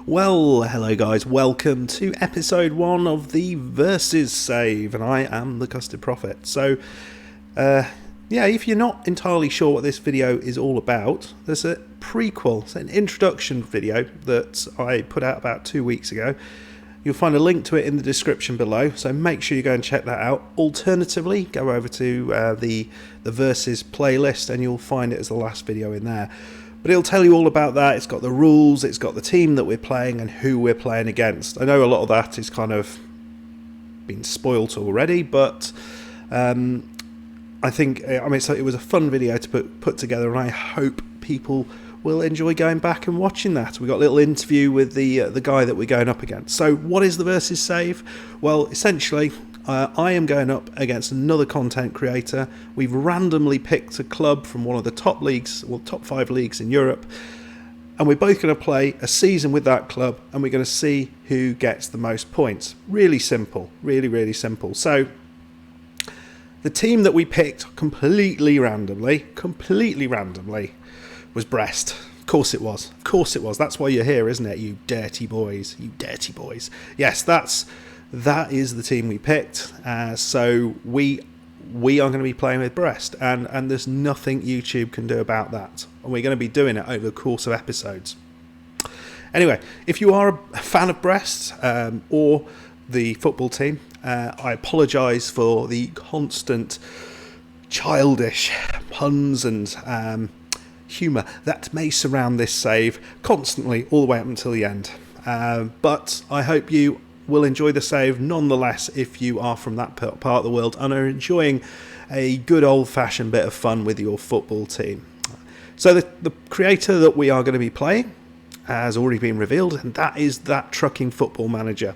Well, hello guys, welcome to episode 1 of the Versus Save, and I am the Custard Prophet. So, if you're not entirely sure what this video is all about, there's a prequel, it's an introduction video that I put out about 2 weeks ago. You'll find a link to it in the description below, so make sure you go and check that out. Alternatively, go over to the Versus playlist and you'll find it as the last video in there. But it'll tell you all about that. It's got the rules, it's got the team that we're playing and who we're playing against. I know a lot of that is kind of been spoilt already, but I think so it was a fun video to put together, and I hope people will enjoy going back and watching that. We got a little interview with the guy that we're going up against. So what is the Versus Save? Well, essentially, I am going up against another content creator. We've randomly picked a club from one of the top leagues, or top 5 leagues in Europe, and we're both going to play a season with that club, and we're going to see who gets the most points. Really simple, really simple. So the team that we picked completely randomly was Brest. Of course it was. That's why you're here, isn't it? You dirty boys. Yes, that is the team we picked. So we are going to be playing with Brest, and there's nothing YouTube can do about that. And we're going to be doing it over the course of episodes. Anyway, if you are a fan of Brest or the football team, I apologise for the constant childish puns and humour that may surround this save constantly all the way up until the end. But I hope you will enjoy the save nonetheless if you are from that part of the world and are enjoying a good old-fashioned bit of fun with your football team. So the creator that we are going to be playing has already been revealed, and that is That Trucking Football Manager.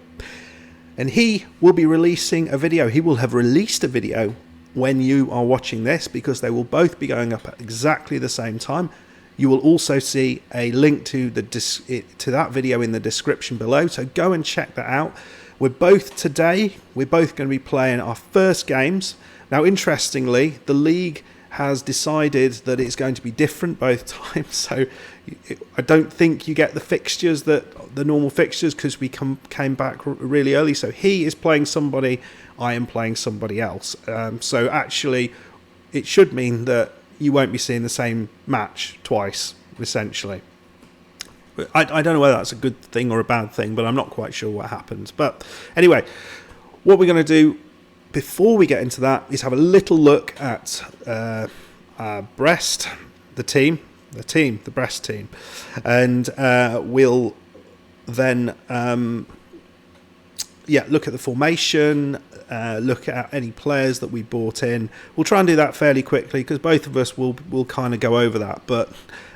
And he will be releasing a video. He will have released a video when you are watching this, because they will both be going up at exactly the same time. You will also see a link to that video in the description below, so go and check that out. We're both going to be playing our first games. Now, interestingly, the league has decided that it's going to be different both times, so I don't think you get the normal fixtures, because we came back really early. So he is playing somebody, I am playing somebody else. So actually, it should mean that you won't be seeing the same match twice, essentially. I don't know whether that's a good thing or a bad thing, but I'm not quite sure what happens. But anyway, what we're going to do before we get into that is have a little look at Brest, the Brest team. And we'll then look at the formation, look at any players that we brought in. We'll try and do that fairly quickly, because both of us will kind of go over that. But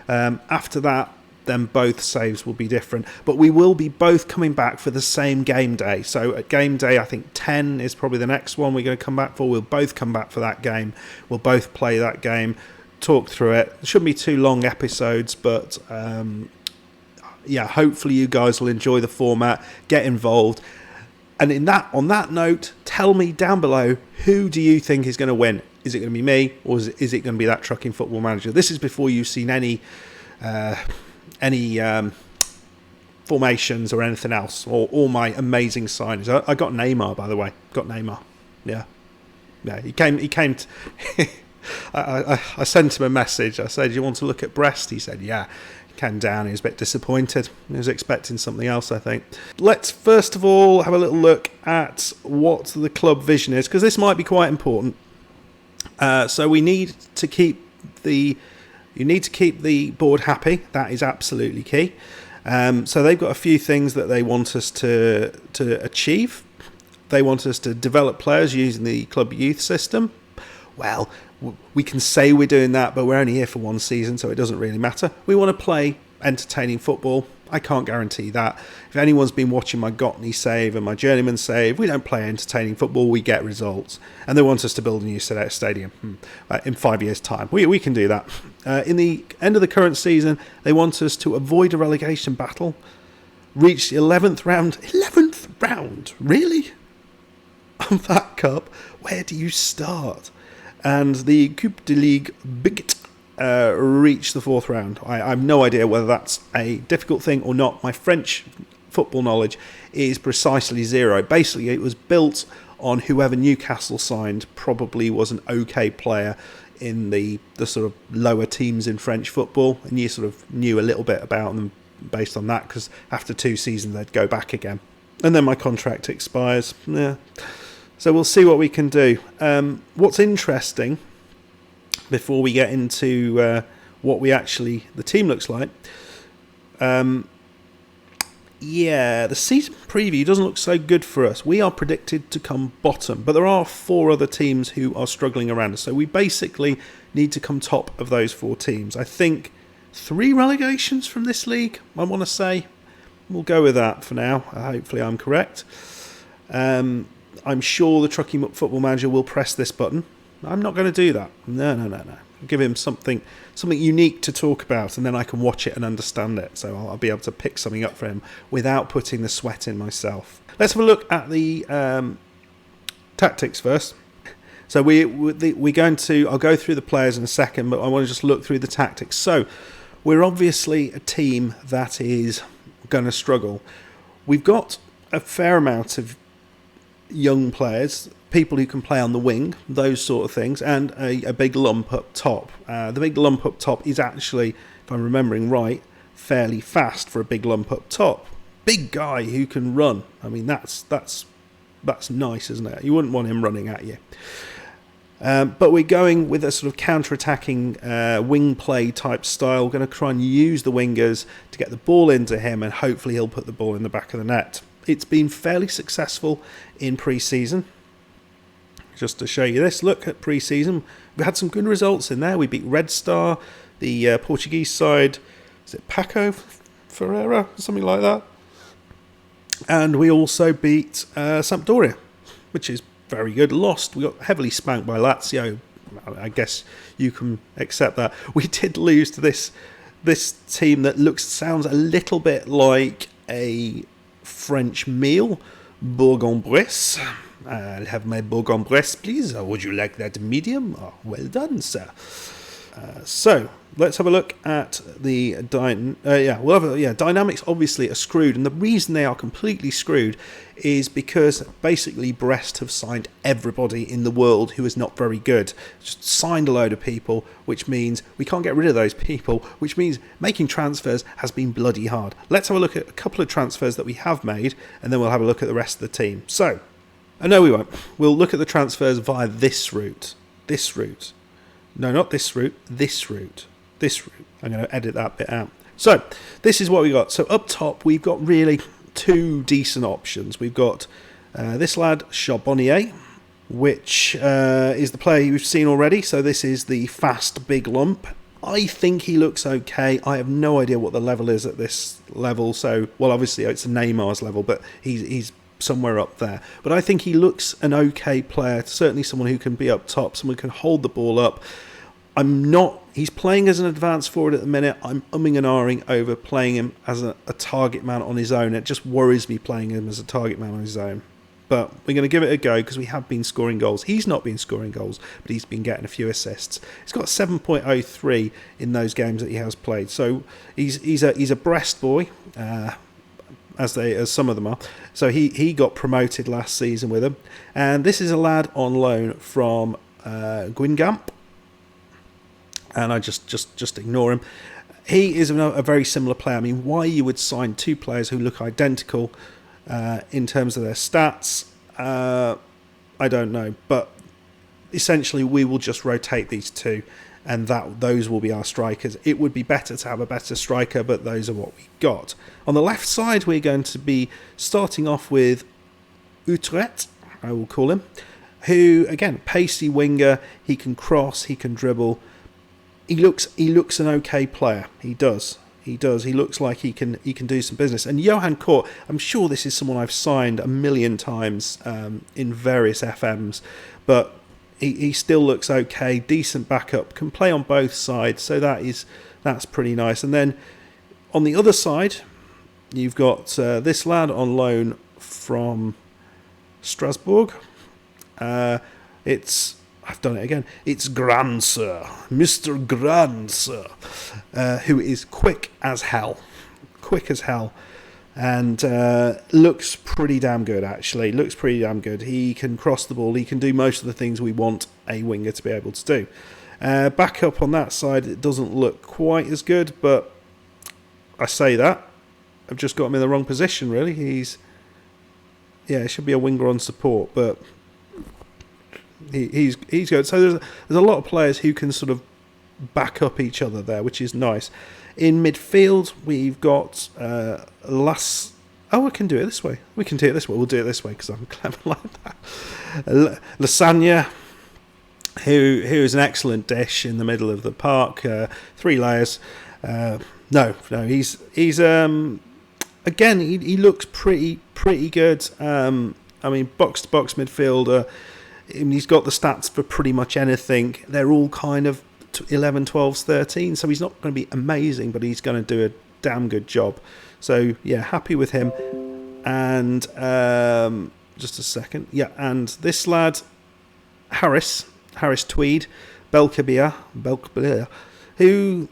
after that, then both saves will be different. But we will be both coming back for the same game day. So at game day, I think 10 is probably the next one we're going to come back for. We'll both come back for that game. We'll both play that game, talk through it. It shouldn't be too long episodes, but hopefully you guys will enjoy the format, get involved. And on that note, tell me down below, who do you think is going to win? Is it going to be me, or is it going to be That Trucking Football Manager? This is before you've seen any formations or anything else, or all my amazing signings. I got Neymar, by the way. Yeah. He came. I sent him a message. I said, "Do you want to look at Brest?" He said, "Yeah." Came down, he was a bit disappointed. He was expecting something else, I think. Let's first of all have a little look at what the club vision is, because this might be quite important. So you need to keep the board happy. That is absolutely key. So they've got a few things that they want us to achieve. They want us to develop players using the club youth system. Well, we can say we're doing that, but we're only here for one season, so it doesn't really matter. We want to play entertaining football. I can't guarantee that. If anyone's been watching my Gotney save and my Journeyman save, we don't play entertaining football, we get results. And they want us to build a new stadium in 5 years' time. We can do that. In the end of the current season, they want us to avoid a relegation battle, reach the 11th round. 11th round? Really? Of that cup? Where do you start? And the Coupe de Ligue Bigot reach the fourth round. I have no idea whether that's a difficult thing or not. My French football knowledge is precisely zero. Basically, it was built on whoever Newcastle signed probably was an okay player in the sort of lower teams in French football, and you sort of knew a little bit about them based on that, because after 2 seasons they'd go back again. And then my contract expires. Yeah. So we'll see what we can do. What's interesting, before we get into what the team looks like, the season preview doesn't look so good for us. We are predicted to come bottom, but there are 4 other teams who are struggling around us. So we basically need to come top of those 4 teams. I think 3 relegations from this league, I want to say. We'll go with that for now. Hopefully I'm correct. I'm sure the Truckee Football Manager will press this button. I'm not going to do that. No. I'll give him something unique to talk about, and then I can watch it and understand it. So I'll be able to pick something up for him without putting the sweat in myself. Let's have a look at the tactics first. So I'll go through the players in a second, but I want to just look through the tactics. So we're obviously a team that is going to struggle. We've got a fair amount of young players, people who can play on the wing, those sort of things, and a big lump up top. The big lump up top is actually, if I'm remembering right, fairly fast for a big lump up top. Big guy who can run. I mean, that's nice, isn't it? You wouldn't want him running at you. But we're going with a sort of counter-attacking wing play type style. We're going to try and use the wingers to get the ball into him, and hopefully he'll put the ball in the back of the net. It's been fairly successful in pre-season. Just to show you this, look at pre-season. We had some good results in there. We beat Red Star, the Portuguese side. Is it Paco Ferreira? Something like that. And we also beat Sampdoria, which is very good. Lost. We got heavily spanked by Lazio. I guess you can accept that. We did lose to this team that sounds a little bit like a French meal, Bourg-en-Bresse. I'll have my Bourg-en-Bresse, please. Would you like that medium? Oh, well done, sir. So let's have a look at the dynamics. Obviously are screwed, and the reason they are completely screwed is because basically Brest have signed everybody in the world who is not very good. Just signed a load of people, which means we can't get rid of those people, which means making transfers has been bloody hard. Let's have a look at a couple of transfers that we have made, and then we'll have a look at the rest of the team. So, no, we won't. We'll look at the transfers via this route. No, not this route. This route. I'm going to edit that bit out. So, this is what we got. So, up top, we've got really 2 decent options. We've got this lad, Charbonnier, which is the player you've seen already. So, this is the fast big lump. I think he looks okay. I have no idea what the level is at this level. So, well, obviously, it's a Neymar's level, but he's somewhere up there. But I think he looks an okay player, certainly someone who can be up top, someone who can hold the ball up. He's playing as an advanced forward at the minute. I'm umming and ahhing over playing him as a target man on his own. It just worries me playing him as a target man on his own. But we're going to give it a go because we have been scoring goals. He's not been scoring goals, but he's been getting a few assists. He's got 7.03 in those games that he has played. So he's a Brest boy, as some of them are. So he got promoted last season with him. And this is a lad on loan from Guingamp. And I just ignore him. He is a very similar player. I mean, why you would sign 2 players who look identical in terms of their stats, I don't know. But essentially, we will just rotate these 2, and those will be our strikers. It would be better to have a better striker, but those are what we got. On the left side, we're going to be starting off with Utrecht, I will call him, who, again, pacey winger. He can cross, he can dribble. He looks an okay player. He does. He looks like he can do some business. And Johan Kort, I'm sure this is someone I've signed a million times in various FMs, but he still looks okay. Decent backup, can play on both sides, so that's pretty nice. And then on the other side, you've got this lad on loan from Strasbourg. It's I've done it again. It's Grand Sir, Mr. Grand Sir, who is quick as hell. Quick as hell. And looks pretty damn good, actually. Looks pretty damn good. He can cross the ball. He can do most of the things we want a winger to be able to do. Back up on that side, it doesn't look quite as good, but I say that. I've just got him in the wrong position, really. It should be a winger on support, but he's good. So there's a lot of players who can sort of back up each other there, which is nice. In midfield, we've got we can do it this way. We'll do it this way because I'm clever like that. Lasagna, who is an excellent dish in the middle of the park. 3 layers. He's again, he looks pretty good. Box to box midfielder. He's got the stats for pretty much anything. They're all kind of 11, 12, 13. So he's not going to be amazing, but he's going to do a damn good job. So yeah, happy with him. And just a second. Yeah, and this lad, Harris Tweed, Belkabia, who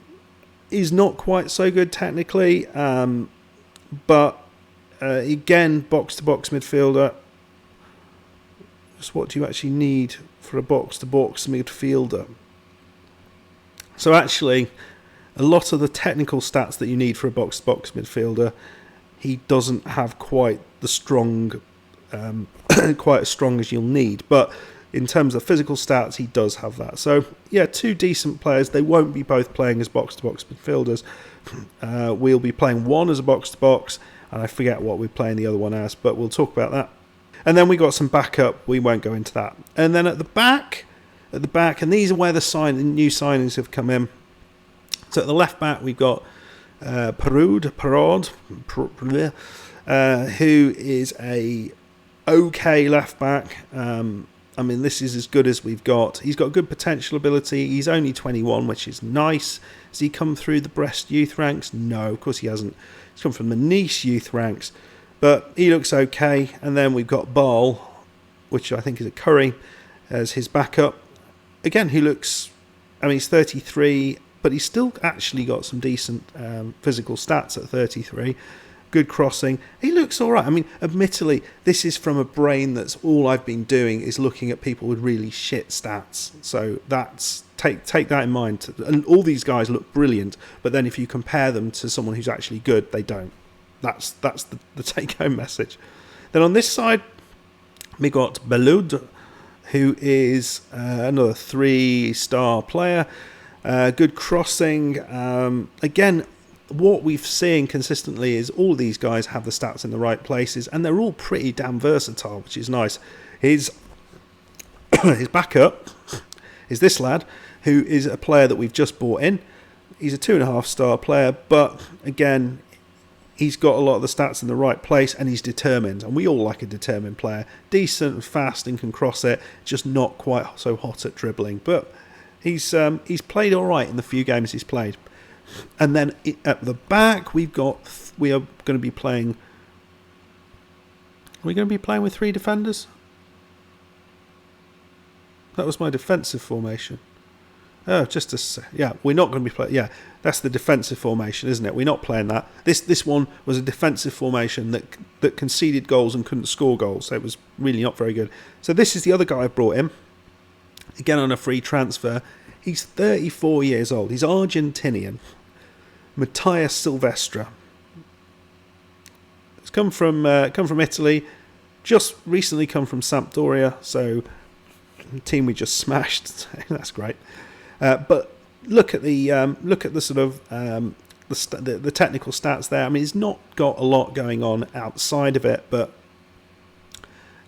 is not quite so good technically, but again, box-to-box midfielder. Just what do you actually need for a box-to-box midfielder? So actually, a lot of the technical stats that you need for a box-to-box midfielder, he doesn't have quite the strong, quite as strong as you'll need. But in terms of physical stats, he does have that. So yeah, 2 decent players. They won't be both playing as box-to-box midfielders. We'll be playing one as a box-to-box, and I forget what we're playing the other one as, but we'll talk about that. And then we got some backup. We won't go into that. And then at the back, and these are where the new signings have come in. So at the left back, we've got Parod, who is a okay left back. This is as good as we've got. He's got good potential ability. He's only 21, which is nice. Has he come through the Brest youth ranks? No, of course he hasn't. He's come from the Nice youth ranks. But he looks okay. And then we've got Ball, which I think is a Curry, as his backup. Again, he looks... he's 33, but he's still actually got some decent physical stats at 33. Good crossing. He looks all right. Admittedly, this is from a brain that's all I've been doing is looking at people with really shit stats. So that's take that in mind. And all these guys look brilliant, but then if you compare them to someone who's actually good, they don't. That's the take-home message. Then on this side, we got Belud, who is another 3-star player. Good crossing. Again, what we've seen consistently is all of these guys have the stats in the right places, and they're all pretty damn versatile, which is nice. His backup is this lad, who is a player that we've just bought in. He's a 2.5-star player, but again, he's got a lot of the stats in the right place, and he's determined, and we all like a determined player. Decent, fast, and can cross it, just not quite so hot at dribbling, but he's played all right in the few games he's played. And then at the back, we are going to be playing... Are we going to be playing with 3 defenders? That was my defensive formation. Oh, we're not going to be playing... Yeah, that's the defensive formation, isn't it? We're not playing that. This one was a defensive formation that conceded goals and couldn't score goals, so it was really not very good. So this is the other guy I brought in, again on a free transfer. He's 34 years old. He's Argentinian. Matthias Silvestre. He's come from Italy. Just recently come from Sampdoria, so the team we just smashed. So that's great. But look at the sort of the technical stats there. He's not got a lot going on outside of it, but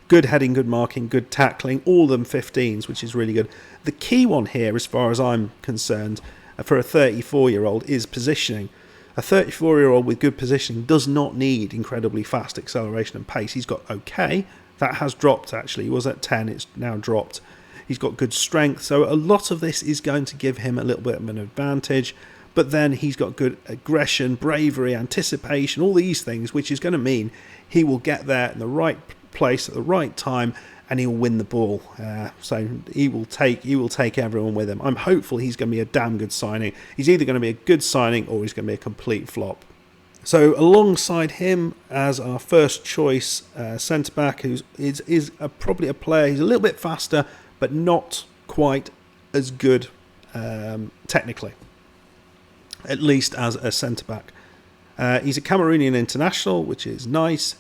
good heading, good marking, good tackling, all of them 15s, which is really good. The key one here, as far as I'm concerned, for a 34-year-old is positioning. A 34-year-old with good positioning does not need incredibly fast acceleration and pace. He's got okay. That has dropped, actually. He was at 10. It's now dropped. He's got good strength. So a lot of this is going to give him a little bit of an advantage. But then he's got good aggression, bravery, anticipation, all these things, which is going to mean he will get there in the right place at the right time and he'll win the ball. So he will take everyone with him. I'm hopeful he's going to be a damn good signing. He's either going to be a good signing or he's going to be a complete flop. So alongside him as our first choice centre-back, who is probably a player, he's a little bit faster, but not quite as good technically, at least as a centre-back. He's a Cameroonian international, which is nice,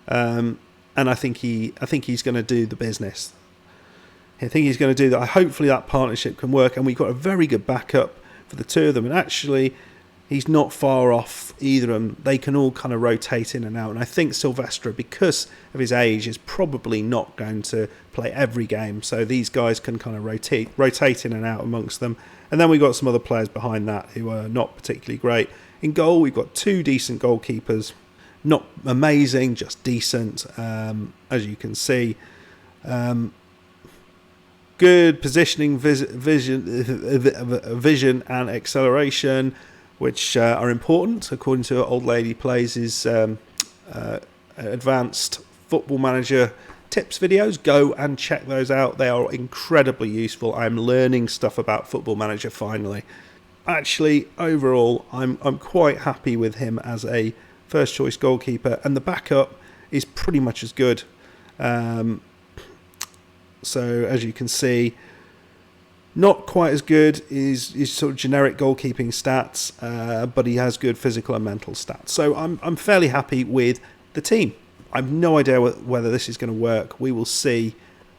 and I think he's going to do the business. I think he's going to do that. Hopefully that partnership can work, and we've got a very good backup for the two of them, and actually he's not far off either of them. They can all kind of rotate in and out. And I think Silvestre, because of his age, is probably not going to play every game. So these guys can kind of rotate in and out amongst them. And then we've got some other players behind that who are not particularly great. In goal, we've got two decent goalkeepers. Not amazing, just decent, as you can see. Good positioning, vision and acceleration, which are important, according to Old Lady Plays' advanced Football Manager tips videos. Go and check those out. They are incredibly useful. I'm learning stuff about Football Manager finally. Actually, overall, I'm quite happy with him as a first choice goalkeeper, and the backup is pretty much as good. So as you can see, not quite as good is sort of generic goalkeeping stats, but he has good physical and mental stats. So I'm fairly happy with the team. I've no idea whether this is going to work. We will see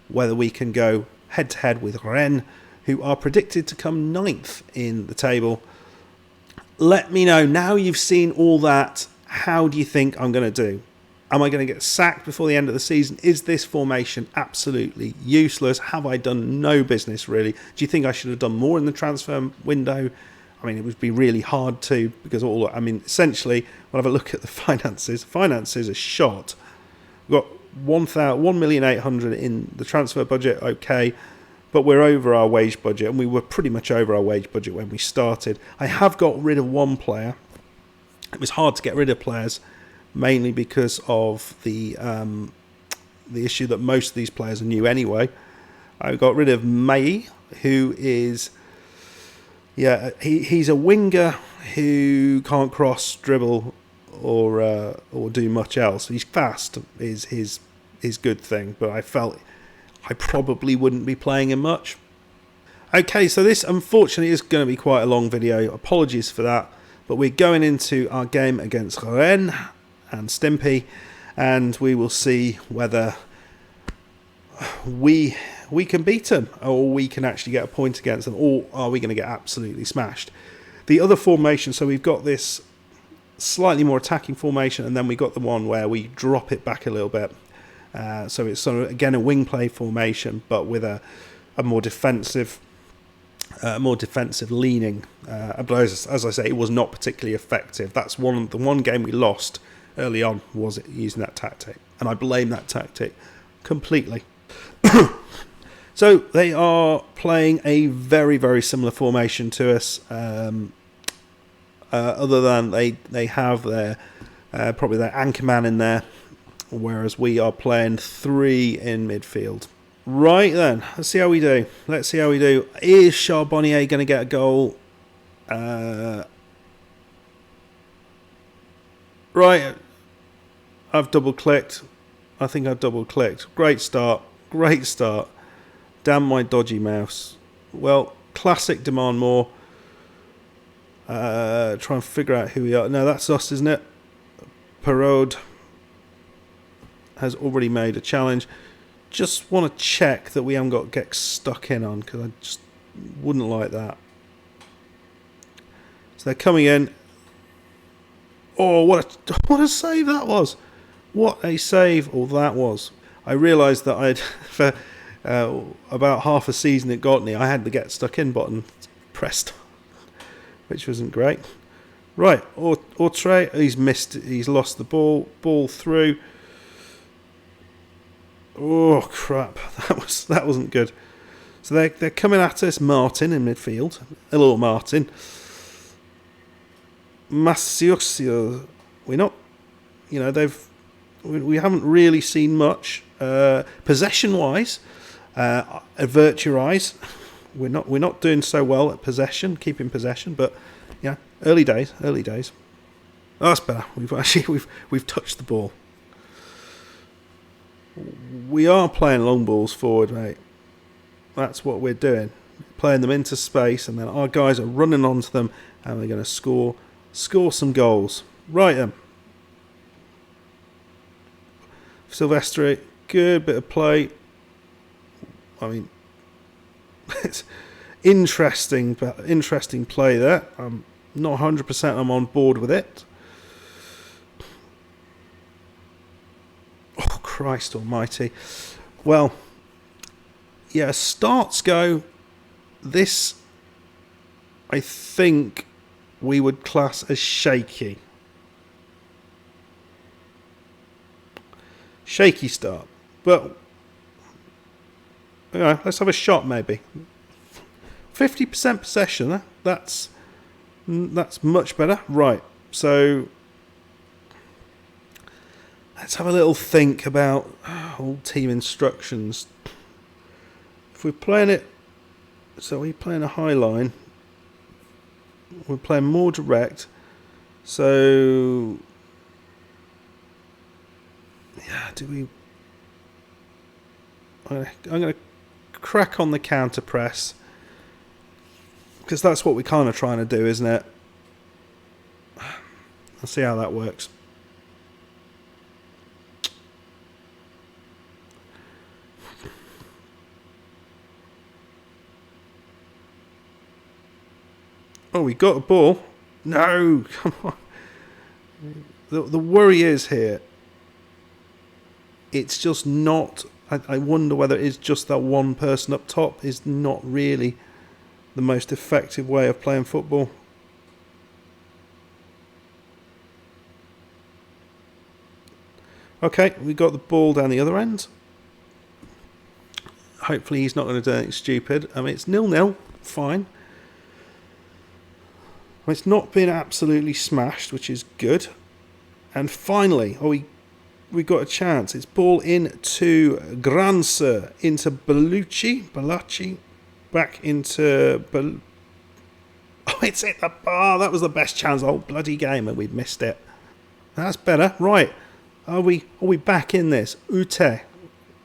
whether we can go head-to-head with Rennes, who are predicted to come 9th in the table. Let me know, now you've seen all that, how do you think I'm going to do? Am I going to get sacked before the end of the season? Is this formation absolutely useless? Have I done no business, really? Do you think I should have done more in the transfer window? I mean, it would be really hard to, because essentially, when I have a look at the finances are shot. We've got 1,800,000 in the transfer budget, okay, but we're over our wage budget, and we were pretty much over our wage budget when we started. I have got rid of one player. It was hard to get rid of players, mainly because of the issue that most of these players are new anyway. I got rid of May, who is, he's a winger who can't cross, dribble, or do much else. He's fast, is his good thing, but I felt I probably wouldn't be playing him much. Okay, so this unfortunately is going to be quite a long video. Apologies for that, but we're going into our game against Rennes and Stimpy, and we will see whether we can beat them, or we can actually get a point against them, or are we going to get absolutely smashed. The other formation, so we've got this slightly more attacking formation, and then we've got the one where we drop it back a little bit. So it's sort of, again, a wing play formation, but with a more defensive leaning. But as I say, it was not particularly effective. That's the one game we lost early on, was it using that tactic, and I blame that tactic completely. So they are playing a very, very similar formation to us, other than they have their probably their anchor man in there, whereas we are playing 3 in midfield. Right then, let's see how we do. Is Charbonnier going to get a goal? Right, I've double-clicked. I think I've double-clicked. Great start. Damn my dodgy mouse. Well, classic demand more. Try and figure out who we are. No, that's us, isn't it? Perraud has already made a challenge. Just want to check that we haven't got get stuck in on, because I just wouldn't like that. So they're coming in. Oh, what a save that was. What a save that was. I realised that I'd, for about half a season it got me, I had the get stuck in button pressed, which wasn't great. Right, Autre, he's lost the ball through. Oh crap, that wasn't good. So they're coming at us. Martin in midfield. Hello, Martin. Massiosio, we're not, they've We haven't really seen much possession-wise. Avert your eyes. We're not doing so well at possession, keeping possession, but yeah, early days. Oh, that's better. We've touched the ball. We are playing long balls forward, mate. That's what we're doing. Playing them into space, and then our guys are running onto them, and they're going to score some goals. Right then. Silvestri, good bit of play. I mean, it's interesting play there. I'm not 100% I'm on board with it. Oh, Christ almighty. Well, yeah, starts go. This, I think, we would class as shaky. Shaky start. But, let's have a shot maybe. 50% possession, that's much better. Right, so let's have a little think about all team instructions. If we're playing it, so we're playing a high line, we're playing more direct, so yeah, I'm going to crack on the counter press, because that's what we're kind of trying to do, isn't it? Let's see how that works. Oh, we got a ball. No, come on. The worry is here, it's just not... I wonder whether it is just that one person up top is not really the most effective way of playing football. Okay, we got the ball down the other end. Hopefully he's not going to do anything stupid. I mean, it's 0-0, fine. It's not been absolutely smashed, which is good. And finally, we got a chance. It's ball in to Granser, into Balaci, back into... Oh, it's hit the bar. That was the best chance of the whole bloody game, and we've missed it. That's better. Right. Are we back in this? Ute,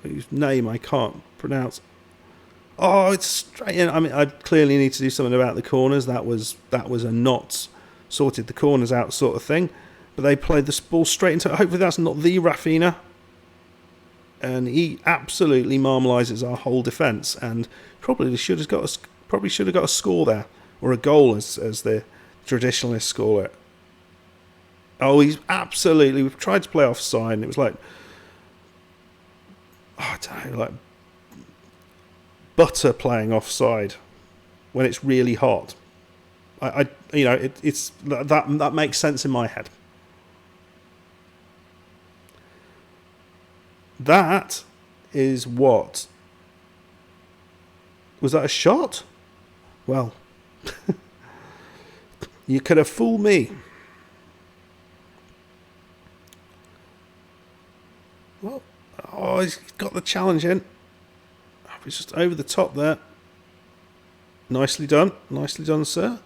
whose name I can't pronounce. Oh, it's straight in. I mean, I clearly need to do something about the corners. That was a not sorted the corners out sort of thing. But they played the ball straight into it. Hopefully that's not the Rafinha. And he absolutely marmalises our whole defence. And probably should have got a score there. Or a goal, as the traditionalists call it. Oh, he's absolutely... We've tried to play offside, and it was like... I don't know, like... butter playing offside when it's really hot. It's that makes sense in my head. That is what... Was that a shot? Well, you could have fooled me. Well, oh, he's got the challenge in. It's just over the top there. Nicely done, sir.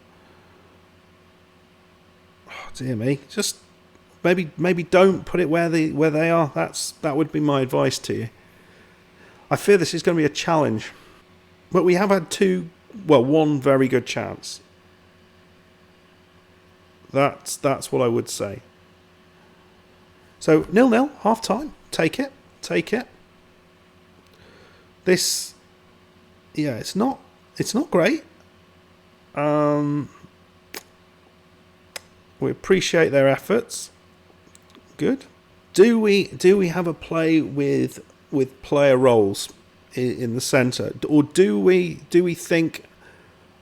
Oh dear me! Just maybe don't put it where they are. That would be my advice to you. I fear this is going to be a challenge, but we have had one very good chance. That's what I would say. So 0-0, half time. Take it. This, yeah, it's not great. We appreciate their efforts. Good. Do we have a play with player roles in the centre, or do we think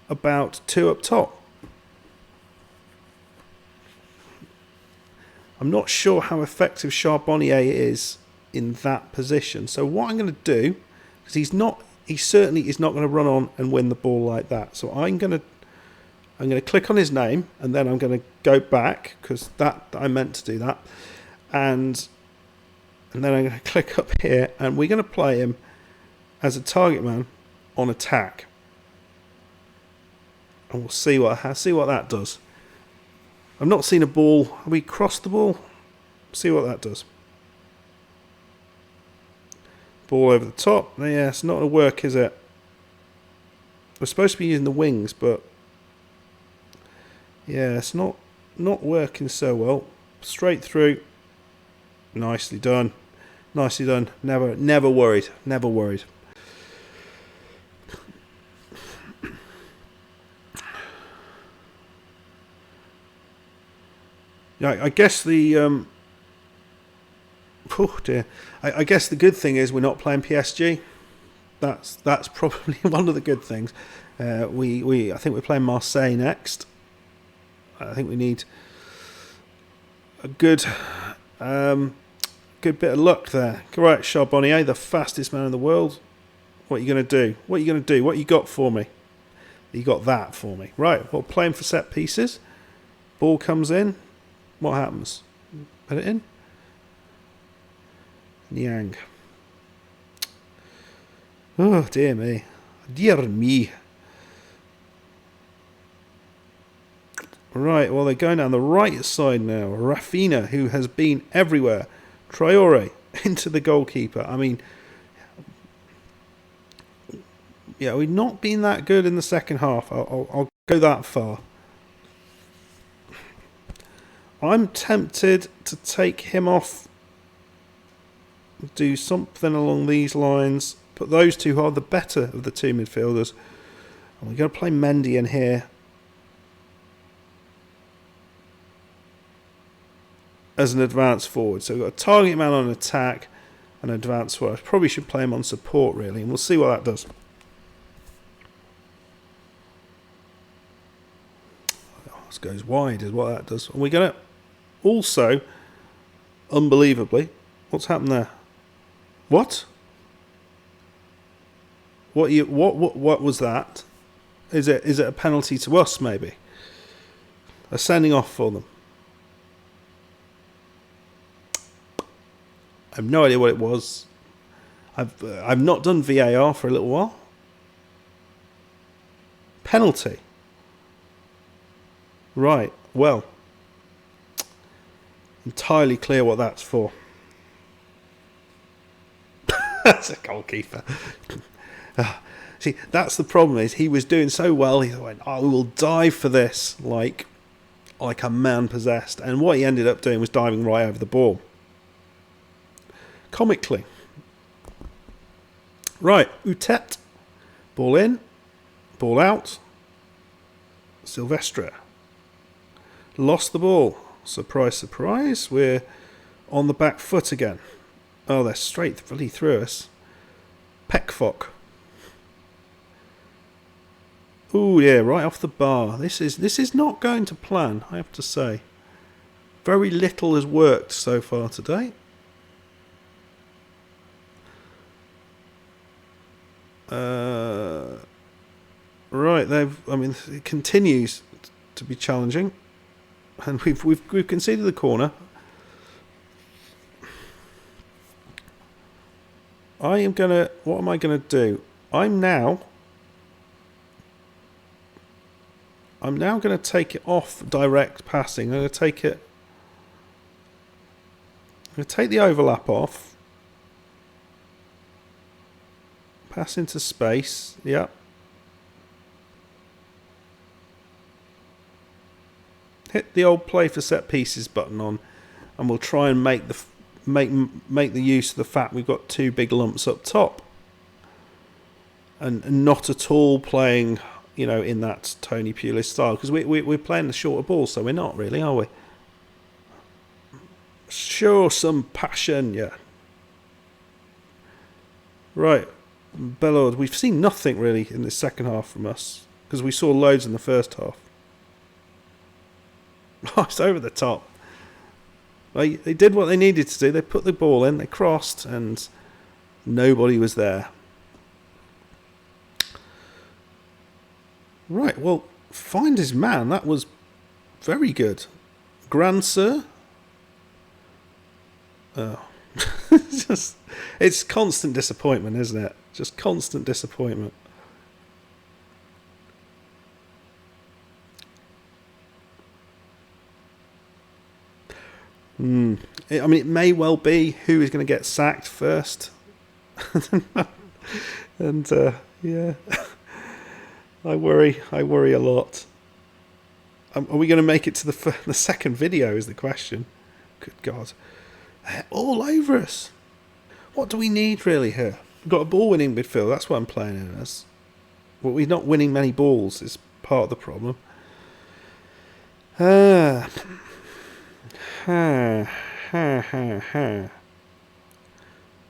about two up top? I'm not sure how effective Charbonnier is in that position. So what I'm going to do, because he certainly is not going to run on and win the ball like that. So I'm going to click on his name, and then I'm going to go back, because I meant to do that, and And then I'm going to click up here, and we're going to play him as a target man on attack. And we'll see what that does. I've not seen a ball. Have we crossed the ball? See what that does. Ball over the top. Yeah, it's not going to work, is it? We're supposed to be using the wings, but yeah, it's not working so well. Straight through. Nicely done. Nicely done. Never worried. Never worried. Yeah, I guess the oh dear. I guess the good thing is we're not playing PSG. That's probably one of the good things. I think we're playing Marseille next. I think we need a good bit of luck there. Right, Charbonnier, the fastest man in the world. What are you going to do? What you got for me? You got that for me. Right, well, playing for set pieces. Ball comes in. What happens? Put it in. Niang. Oh, dear me. Dear me. Right, well, they're going down the right side now. Rafinha, who has been everywhere. Traore into the goalkeeper. I mean, yeah, we've not been that good in the second half. I'll go that far. I'm tempted to take him off. Do something along these lines. Put those two who are the better of the two midfielders. And we're going to play Mendy in here as an advance forward. So we've got a target man on attack and an advance forward. Probably should play him on support, really, and we'll see what that does. Oh, this goes wide is what that does. And we're going to also, unbelievably, what's happened there? What? What was that? Is it a penalty to us, maybe? A sending off for them. I have no idea what it was. I've not done VAR for a little while. Penalty. Right, well. Entirely clear what that's for. That's a goalkeeper. See, that's the problem, is he was doing so well, he went, I will dive for this like a man possessed. And what he ended up doing was diving right over the ball. Comically. Right, Utet. Ball in. Ball out. Silvestre. Lost the ball. Surprise, surprise. We're on the back foot again. Oh, they're straight through us. Peckfock. Oh yeah, right off the bar. This is not going to plan, I have to say. Very little has worked so far today. Right, it continues to be challenging, and we've conceded the corner. What am I gonna do? I'm now going to take it off direct passing. I'm going to take the overlap off. Pass into space. Yep. Hit the old play for set pieces button on, and we'll try and make the use of the fact we've got two big lumps up top, and not at all playing, in that Tony Pulis style, because we're playing the shorter ball, so we're not really, are we? Show some passion, yeah. Right, Bellord, we've seen nothing really in the second half from us, because we saw loads in the first half. Oh, it's over the top. They did what they needed to do. They put the ball in, they crossed, and nobody was there. Right, well, find his man. That was very good. Grand Sir. Oh, It's constant disappointment, isn't it? Just constant disappointment. I mean, it may well be who is going to get sacked first. And yeah, I worry a lot. Are we going to make it to the second video is the question. Good God. They're all over us. What do we need really here? We've got a ball winning midfield, that's what I'm playing in as. But we're not winning many balls is part of the problem.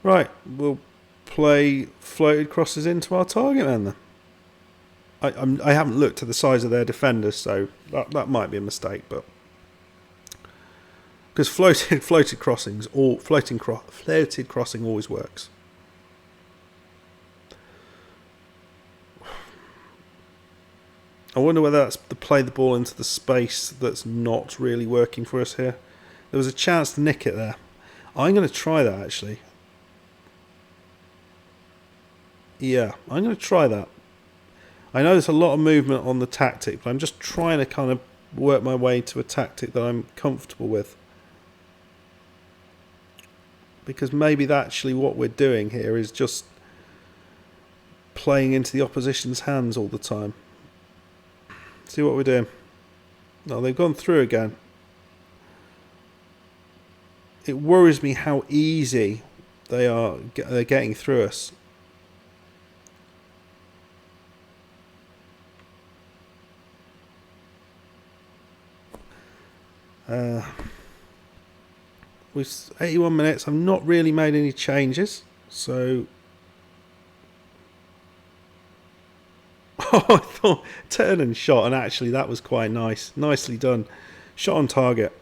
Right, we'll play floated crosses into our target man then. I haven't looked at the size of their defenders, so that might be a mistake, but because floated crossing always works. I wonder whether that's to play the ball into the space that's not really working for us here. There was a chance to nick it there. I'm going to try that actually. Yeah, I'm going to try that. I know there's a lot of movement on the tactic, but I'm just trying to kind of work my way to a tactic that I'm comfortable with. Because maybe actually what we're doing here is just playing into the opposition's hands all the time. See what we're doing. No, they've gone through again. It worries me how easy they're getting through us. With 81 minutes, I've not really made any changes, so I thought turn and shot, and actually that was quite nice, nicely done, shot on target.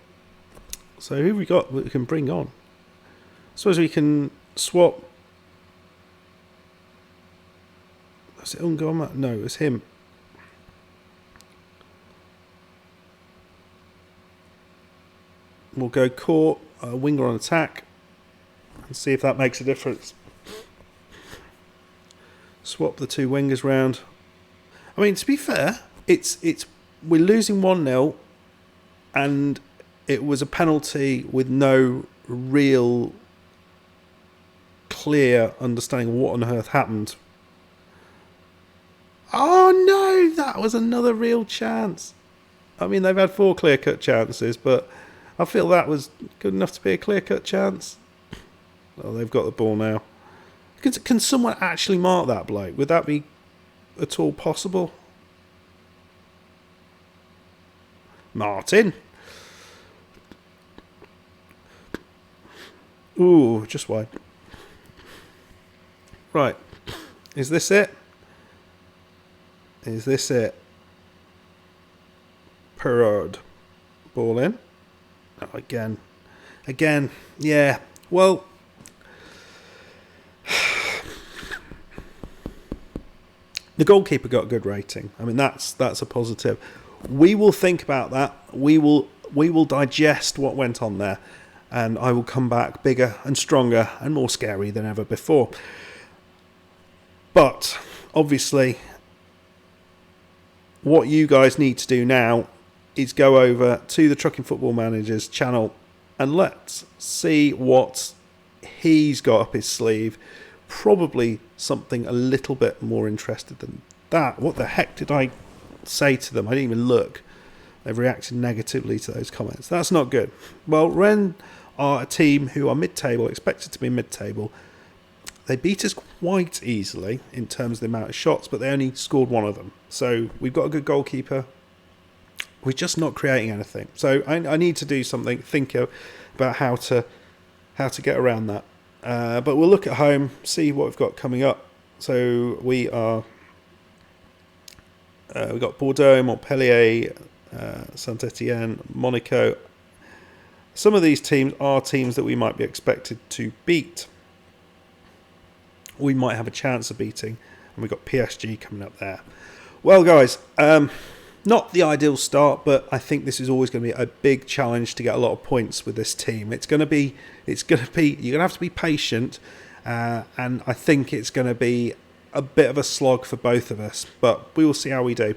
So who have we got that we can bring on? I suppose we can swap. Was it Ungoma? No, it was him. We'll go court, winger on attack, and see if that makes a difference. Swap the two wingers round. I mean, to be fair, we're losing 1-0, and it was a penalty with no real clear understanding of what on earth happened. Oh no, that was another real chance. I mean, they've had 4 clear-cut chances, but I feel that was good enough to be a clear-cut chance. Oh, they've got the ball now. Can someone actually mark that bloke? Would that be at all possible? Martin. Ooh, just wide. Right. Is this it? Is this it? Perraud. Ball in. Oh, again. Yeah. Well, the goalkeeper got a good rating. I mean, that's a positive. We will think about that. We will digest what went on there, and I will come back bigger and stronger and more scary than ever before. But obviously, what you guys need to do now is go over to the Trucking Football Manager's channel and let's see what he's got up his sleeve. Probably something a little bit more interested than that. What the heck did I say to them? I didn't even look. They've reacted negatively to those comments. That's not good. Well, Rennes are a team who are mid-table, expected to be mid-table. They beat us quite easily in terms of the amount of shots, but they only scored 1 of them. So we've got a good goalkeeper. We're just not creating anything. So I need to do something, think about how to get around that. But we'll look at home, see what we've got coming up. So we've got Bordeaux, Montpellier, Saint-Etienne, Monaco. Some of these teams are teams that we might be expected to beat. We might have a chance of beating. And we've got PSG coming up there. Well, guys, Not the ideal start, but I think this is always going to be a big challenge to get a lot of points with this team. You're going to have to be patient, and I think it's going to be a bit of a slog for both of us, but we will see how we do.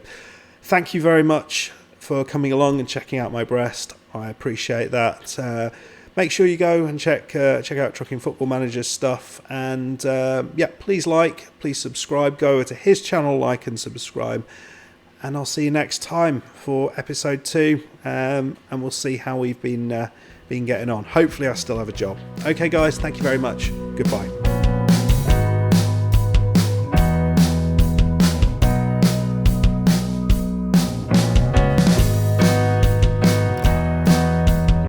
Thank you very much for coming along and checking out my Brest. I appreciate that. Make sure you go and check out Trucking Football Manager's stuff, and please subscribe. Go over to his channel, like and subscribe. And I'll see you next time for episode 2, and we'll see how we've been getting on. Hopefully I still have a job. Okay, guys, thank you very much. Goodbye.